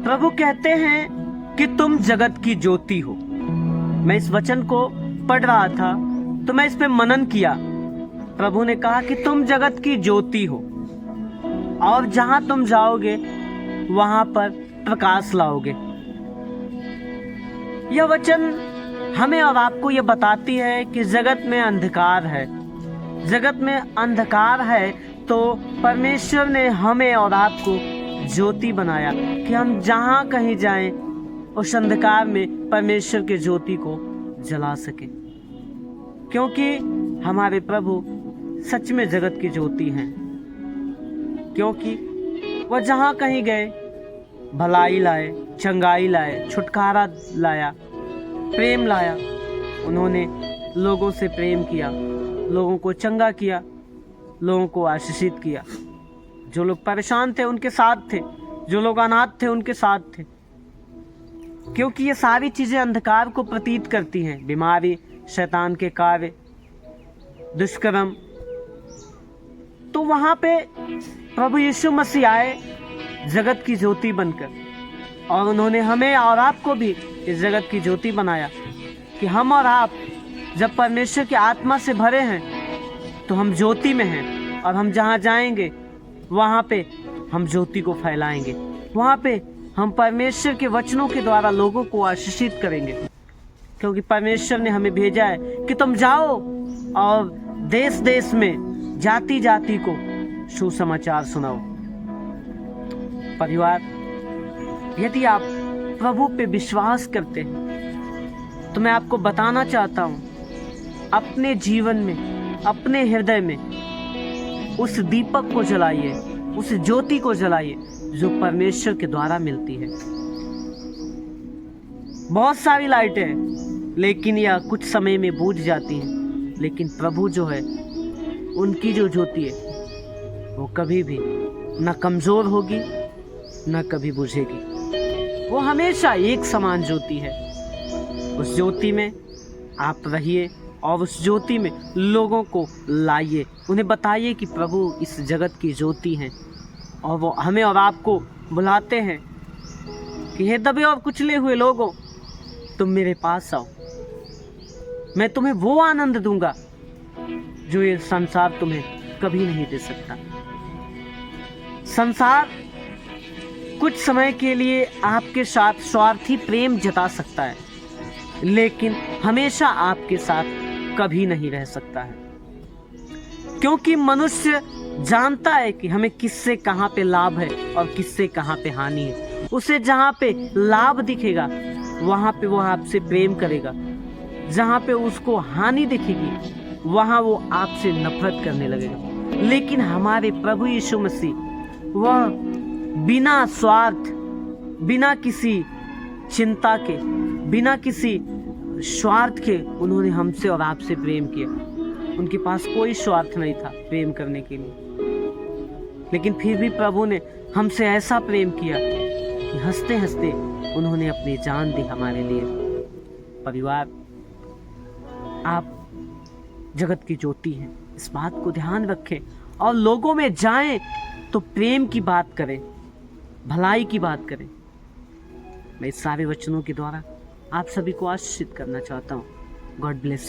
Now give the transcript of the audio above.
प्रभु कहते हैं कि तुम जगत की ज्योति हो। मैं इस वचन को पढ़ रहा था तो मैं इस पे मनन किया। प्रभु ने कहा कि तुम जगत की ज्योति हो और जहां तुम जाओगे वहां पर प्रकाश लाओगे। यह वचन हमें और आपको यह बताती है कि जगत में अंधकार है। जगत में अंधकार है तो परमेश्वर ने हमें और आपको ज्योति बनाया कि हम जहां कहीं जाएं उस अंधकार में परमेश्वर के ज्योति को जला सके, क्योंकि हमारे प्रभु सच में जगत की ज्योति हैं। क्योंकि वह जहां कहीं गए भलाई लाए, चंगाई लाए, छुटकारा लाया, प्रेम लाया। उन्होंने लोगों से प्रेम किया, लोगों को चंगा किया, लोगों को आशीषित किया। जो लोग परेशान थे उनके साथ थे, जो लोग अनाथ थे उनके साथ थे। क्योंकि ये सारी चीजें अंधकार को प्रतीत करती हैं। बीमारी, शैतान के कार्य, दुष्कर्म। तो वहां पे प्रभु यीशु मसीह आए जगत की ज्योति बनकर, और उन्होंने हमें और आपको भी इस जगत की ज्योति बनाया कि हम और आप जब परमेश्वर की आत्मा से भरे हैं तो हम ज्योति में हैं, और हम जहां जाएंगे वहां पे हम ज्योति को फैलाएंगे। वहां पे हम परमेश्वर के वचनों के द्वारा लोगों को आशीषित करेंगे, क्योंकि परमेश्वर ने हमें भेजा है कि तुम जाओ और देश देश में जाति जाति को सुसमाचार सुनाओ। परिवार, यदि आप प्रभु पे विश्वास करते हैं तो मैं आपको बताना चाहता हूं, अपने जीवन में, अपने हृदय में उस दीपक को जलाइए, उस ज्योति को जलाइए जो परमेश्वर के द्वारा मिलती है। बहुत सारी लाइटें हैं लेकिन यह कुछ समय में बुझ जाती हैं, लेकिन प्रभु जो है उनकी जो ज्योति है वो कभी भी न कमजोर होगी न कभी बुझेगी। वो हमेशा एक समान ज्योति है। उस ज्योति में आप रहिए और उस ज्योति में लोगों को लाइए। उन्हें बताइए कि प्रभु इस जगत की ज्योति हैं, और वो हमें और आपको बुलाते हैं कि हे दबे और कुचले हुए लोगों, तुम मेरे पास आओ। मैं तुम्हें वो आनंद दूंगा जो ये संसार तुम्हें कभी नहीं दे सकता। संसार कुछ समय के लिए आपके साथ स्वार्थी प्रेम जता सकता है, लेकिन हमेशा आपके साथ कभी नहीं रह सकता है। क्योंकि मनुष्य जानता है कि हमें किससे कहां पे लाभ है और किससे कहां पे हानि है। उसे जहां पे लाभ दिखेगा वहां पे वो आपसे प्रेम करेगा, जहां पे उसको हानि दिखेगी वहां वो आपसे नफरत करने लगेगा। लेकिन हमारे प्रभु यीशु मसीह, वह बिना स्वार्थ, बिना किसी चिंता के, बिना किसी स्वार्थ के उन्होंने हमसे और आपसे प्रेम किया। उनके पास कोई स्वार्थ नहीं था प्रेम करने के लिए, लेकिन फिर भी प्रभु ने हमसे ऐसा प्रेम किया कि हंसते हंसते उन्होंने अपनी जान दी हमारे लिए। परिवार, आप जगत की ज्योति हैं, इस बात को ध्यान रखें और लोगों में जाएं तो प्रेम की बात करें, भलाई की बात करें। मैं इस सारे वचनों के द्वारा आप सभी को आशीषित करना चाहता हूँ। God bless you.